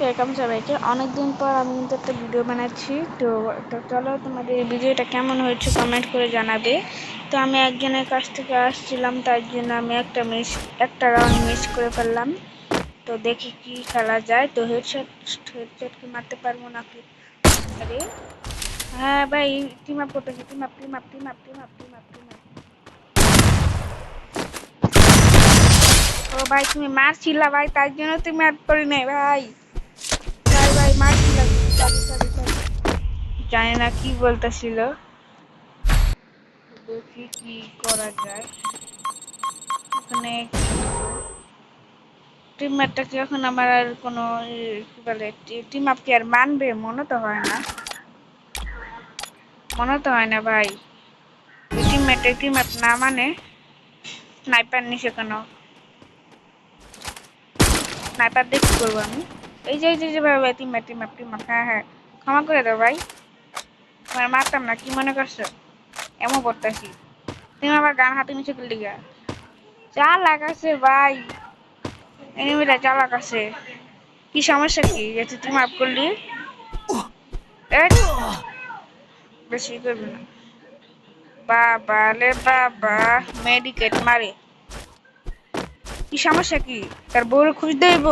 Welcome সবাইকে। অনেকদিন পর আমি কিন্তু একটা ভিডিও বানাচ্ছি। তো চলো তোমাদের এই ভিডিওটা কেমন হয়েছে কমেন্ট করে জানাবে। তো আমি একজনের কাছ থেকে আসছিলাম, তার জন্য আমি একটা রাউন্ড মিস করে ফেললাম। তো দেখি কি খেলা যায়। তো হেডশট কি মারতে পারবো নাকি? আরে হ্যাঁ ভাই, টিম আপ করতেছি। Team up. ও ভাই, তুমি মারছিলা ভাই, তার জন্য তুমি আপ করি নাই ভাই। ভাই মারছিলা। সরি। জানি না কি বলতেছিল। দেখি কি করা যায় এখানে। টিমমেটটা কি এখন আমার আর কোনো কি বলে টিম আপ কি আর মানবে? মনে তো হয় না ভাই। টিম আপ না মানে স্নাইপার নিছে কেন? স্নাইপার দিয়ে কি করবো আমি? এই যে ভাই টিম আপ। হ্যাঁ, ক্ষমা করে দাও ভাই, তোমার মারতাম না, কি মনে করছো? এমন করতেছি। তুমি আবার গান হাতে নিচে করলি গা। চালাক আছে ভাই, এনিমিটা চালাক আছে। কি সমস্যা কি যে তুই টিম আপ করলি? এট, বেশি করবি না। বাবা রে বাবা, মেডিকেট মারে। কি সমস্যা কি? তার বউর খুঁজ দেব?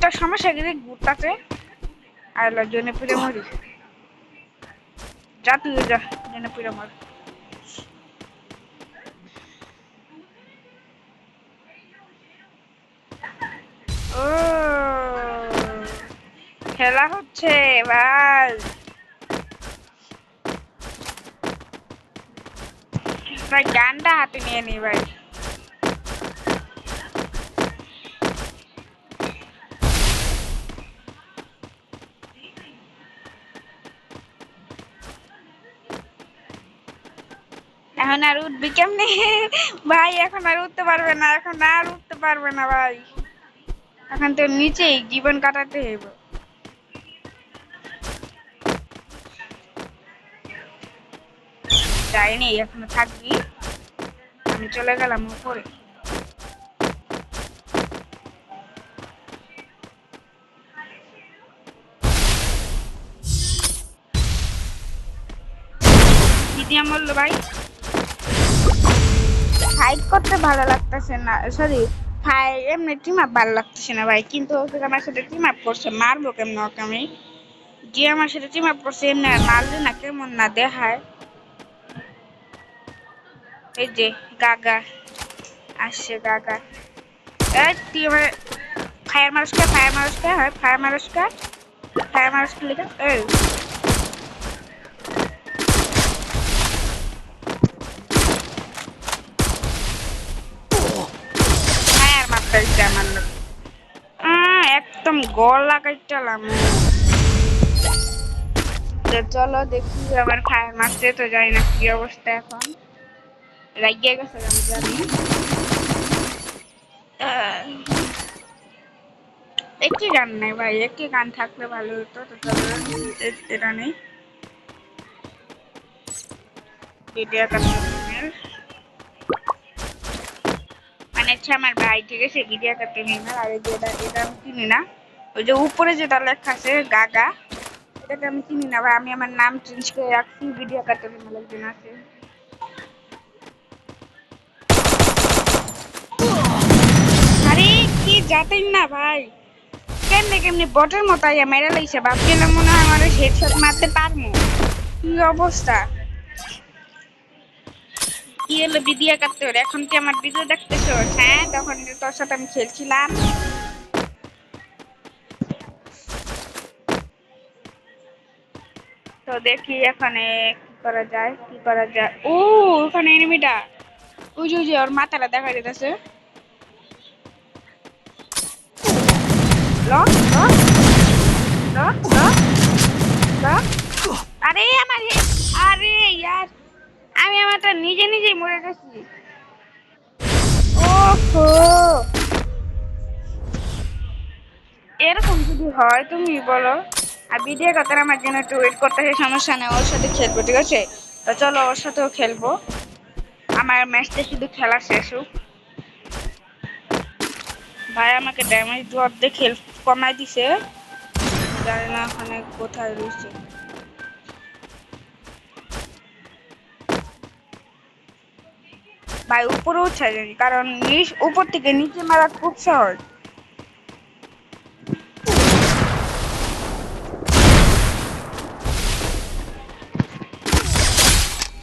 তোর সমস্যা কি রে ঘুরতাছে? আইলা জনে পুরে মরি। যা তুই যা, জনে পুরে মর। ও, খেলা হচ্ছে ভাই। ভাই গানটা হাতে নিয়ে নি ভাই। এখন আর উঠবি কেমনে? ভাই এখন আর উঠতে পারবে না, ভাই। এখন তো নিচেই জীবন কাটাতে হইব। যাইনি, এখনো থাকবি। আমি চলে গেলাম উপরে। দিদি আমার ভাই ফাইট করতে ভালো লাগতেছে না, সরি, এমনি টিম আপ ভালো লাগতেছে না ভাই। কিন্তু ওকে আমার সাথে টিম আপ করছে, মারবো কেমন ওকে আমি? যে আমার সাথে টিম আপ করছে এমনি আর মারলে না কেমন না দেখায়। এই যে গাগা আসছে, গাগা। এই তুই আমার ফায়ার মারসকা লিখে এই ফায়ার মারতে দিচ্ছে আমার লোক। একদম গলা কাটলাম। তো চলো দেখি, আবার ফায়ার মারতে তো জানি না কি অবস্থা এখন। রাগিয়ে গেছে আমি জানি। একই গান নেই ভাই, একই গান থাকলে ভালো হতো। তো চলো, এটা নেই। ভিডিও কার্টুনের মানে হচ্ছে আমার ভাই, ঠিক আছে? ভিডিও কার্টুনের আর এই যে এটা আমি চিনি না। ওই যে উপরে যেটা লেখা আছে গাগা, এটাকে আমি চিনি না ভাই। আমি আমার নাম চেঞ্জ করে রাখছি, ভিডিও কার্টুনের একজন আছে। আরে কি যাতেই না ভাই, কেমনে বটের মতো আইয়া মেরে লাইছে। ভাবছিলাম মনে হয় আমার হেডশট মারতে পারবো। কি অবস্থা! কি হলো ভিডিও কাটতে হলো? এখন কি আমার ভিডিও দেখতেছো? হ্যাঁ, তখন তোর সাথে আমি খেলছিলাম। তো দেখি এখানে কি করা যায়। ও, ওখানে এনিমিটা, ওই যে ওর মাথাটা দেখা যেতেছে। ল ল ল ল ল। আরে আরে ইয়ার, আমি আমারটা নিজেই মরে গেছি। ওহো, এরকম যদি হয় তুমি বলো। আর ভিডিও কথা আমার জন্য একটু ওয়েট করতে হয়, সমস্যা নেই, ওর সাথে খেলবো, ঠিক আছে? তো চলো ওর সাথেও খেলবো। আমার ম্যাচটা শুধু খেলা শেষ হোক। ভাই আমাকে ড্যামেজ ড্রপ দেখে হেলথ কমাই দিছে, জানি না ওখানে কোথায় রয়েছে। ভাই উপরে উঠছে জানি, কারণ উপর থেকে নিচে মারা খুব সহজ।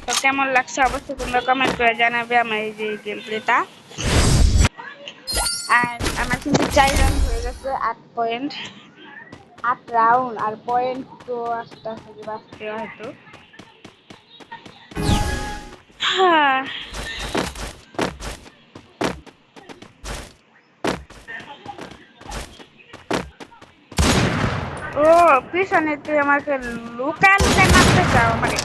তো কেমন লাগছে অবশ্যই তোমরা কমেন্ট করে জানাবে আমার এই যে গেম প্লেটা। আর আমার কিন্তু 4 রাউন্ড হয়ে গেছে, 8 পয়েন্ট, 8 রাউন্ড, আর পয়েন্ট তো আস্তে আস্তে বাঁচতে হয়তো। হ্যাঁ ও পিছনে তুই আমাকে লুকায় লুকায় মারতে চাও মানে?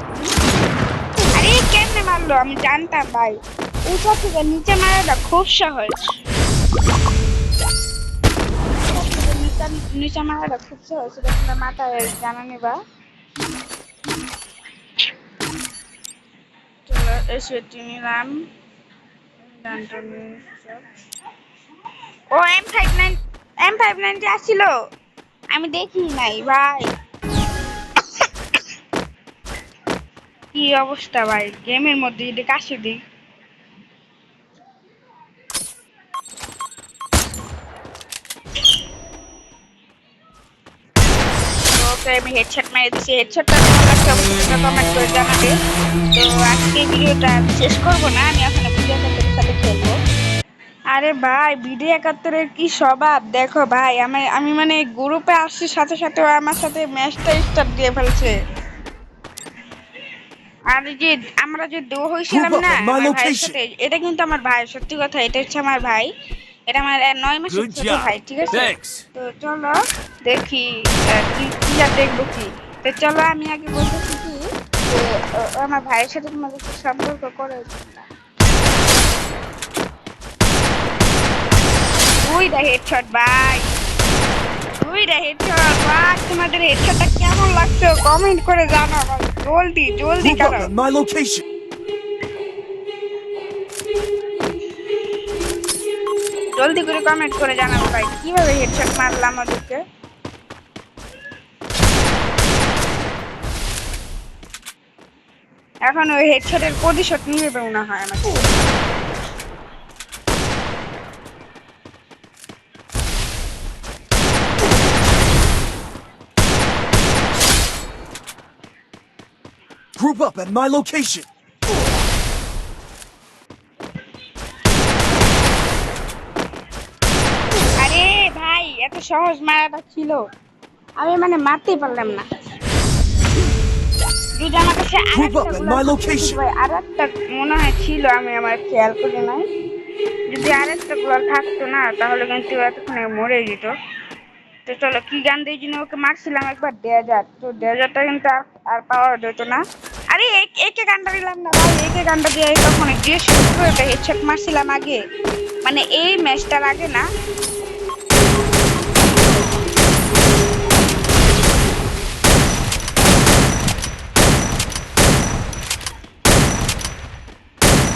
আরে কেমনে মারলো আমি জানতাম ভাই, উপর থেকে নিচে মারাটা খুব সহজ। নিচে নিচে মারাটা খুব সহজ, সেটা তোমরা মাথায় জানা নিবা। চলো এসেটি নিলাম, গানটা নিয়ে ও M59 যে আসছিল আমি দেখি নাই ভাই। কি অবস্থা ভাই গেমের মধ্যে যদি কাশি দিই। ওকে আমি হেডশট মেরে দিছি, হেডশটটা কেমন লাগছে অবশ্যই কমেন্ট করে জানাবে। তো আজকে ভিডিওটা শেষ করবো না, আমি এখন ভিডিও সাথে খেলবো। আরে ভাই বিডি 71-এর কি স্বভাব দেখো ভাই, আমি মানে গ্রুপে আসছি সাথে সাথে ও আমার সাথে ম্যাচটা স্টার্ট দিয়ে ফেলছে। আর যে আমরা যে দো হইছিলাম না আমার ভাইয়ের সাথে, এটা কিন্তু আমার ভাই, সত্যি কথা এটা হচ্ছে আমার ভাই, এটা আমার 9 মাসের ছোট ভাই, ঠিক আছে? তো চলো দেখি কি কি আর দেখবো কি। তো চলো আমি আগে বলতেছি কি যে আমার ভাইয়ের সাথে তোমাদের সম্পর্ক করে না। দুইটা হেডশট ভাই, দুইটা হেডশট ভাই, তোমাদের হেডশটটা কেমন লাগছে কমেন্ট করে জানাও জলদি জলদি করো। জলদি করে কমেন্ট করে জানাবো ভাই কিভাবে হেডশট মারলাম ওদেরকে। এখন ওই হেডশটের প্রতিশোধ নিয়ে মনে হয় আমাকে। Group up at my location. আরে ভাই এত সহজ মারাটা ছিল, আমি মানে মারতেই পারলাম না। যদি আমার কাছে Group আরেকটা up at গুলা my থাকতো কিন্তু location. ভাই, আরেকটা মনে হয় ছিল, আমি আমার খেয়াল করি নাই। যদি আরেকটা গুলা থাকতো না তাহলে কিন্তু এতক্ষণে মরে যেত। তো চলো কি গান দিয়ে জন্য ওকে মারছিলাম একবার ডেজার্ট, তো ডেজার্টটা কিন্তু আর পাওয়া যেত না। আরে একে গানটা দিলাম না ভাই, একে গানটা দিয়ে তখন যে শুরু করে হেডশট মারছিলাম আগে, মানে এই ম্যাচটার আগে না।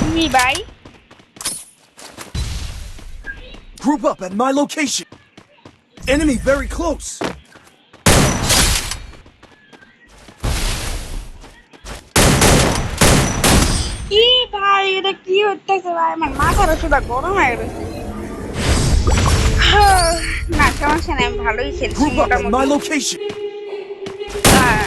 তুমি ভাই Group up at my location. Enemy very close. কি ভাই এটা কি হইতেছে ভাই, আমার মাথার ওষুধটা গরম হয়ে গেছে। না সমস্যা নাই, আমি ভালোই খেলছি Group up at my মোটামুটি। location. হ্যাঁ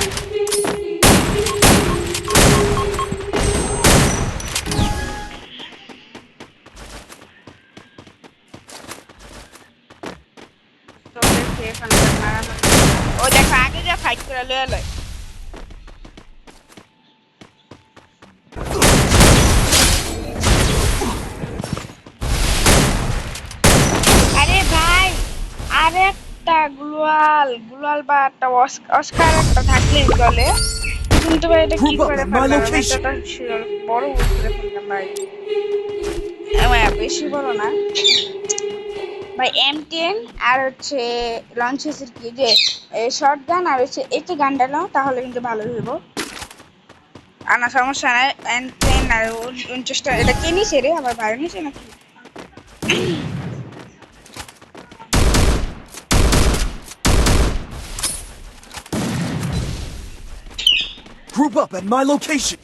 তো দেখি এখানকার মারামারি। ও দেখো আগে যা ফাইট করে লয়ে লয়। আরে ভাই আরেকটা গ্লোয়াল বা একটা অস্কার একটা থাকলেই চলে, কিন্তু ভাই এটা কি Group up করে at my ফেললাম, location. এটা বড় ভুল করে ফেললাম ভাই। হ্যাঁ, বেশি বড় না ভাই, M10 আর হচ্ছে লঞ্চেসের কি যে শর্ট গান আর হচ্ছে একটি গানটা নাও তাহলে কিন্তু ভালো হইব। আনা সমস্যা নাই, M10 আর 49 এটা কে নিছে রে, আমার ভাই নিছে নাকি? Group up at my location.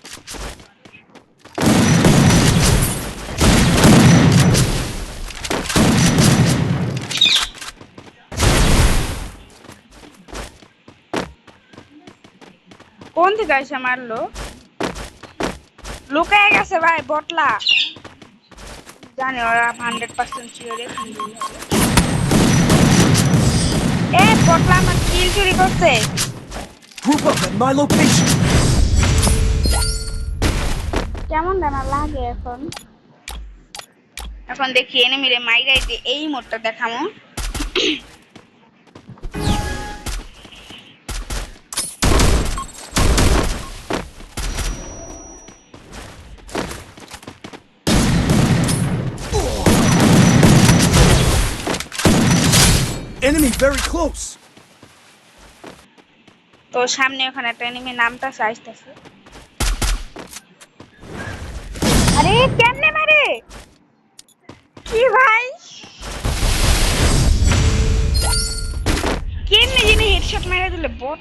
কোন দিকে এসে মারলো? লুকায় গেছে ভাই বটলা। জানি ওরা 100% শিওর এখান দিয়ে হবে। এ বটলা আমার কিল চুরি করছে। Group up at my location. কেমন জানা লাগে এখন। এখন দেখি এনিমিরে মাইরাই যে এই মোডটা দেখামো। Enemy very close. তো সামনে ওখানে একটা এনিমি নামটা আসতেছে। আরে কেমনে মারে? কি ভাই? কেমনে যিনি হেডশট মেরে দিলে বট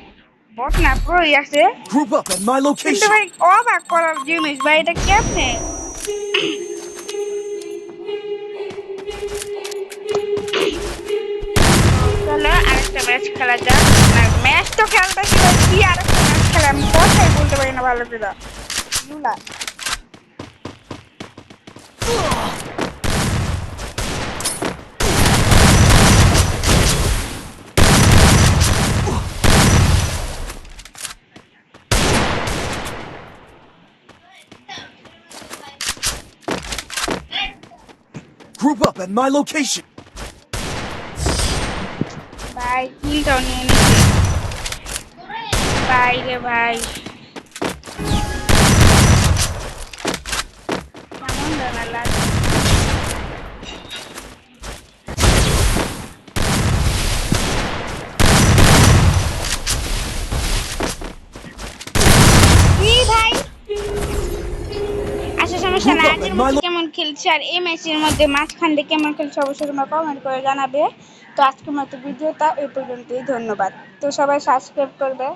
বট না প্রোই আছে। Group up at my কিন্তু location. ভাই অবাক করার জিনিস ভাই এটা কেমনে? চলো আরেকটা ম্যাচ খেলা যাক। না ম্যাচ তো খেলতেছি কি আরেকটা ম্যাচ খেলা আমি কথাই বলতে পারি না ভালো করে। লুলা Group up at my location. ভাই কিলটাও নিয়ে নিচ্ছি। ভাই রে ভাই কেমন জানা লাগে। কি ভাই আচ্ছা সমস্যা না। আজকের মধ্যে কেমন খেলছে আর এই ম্যাচের মধ্যে মাঝখান দিয়ে কেমন খেলছে অবশ্যই তোমরা কমেন্ট করে জানাবে। তো আজকের মতো ভিডিওটা এই পর্যন্তই। ধন্যবাদ। তো সবাই সাবস্ক্রাইব করবে।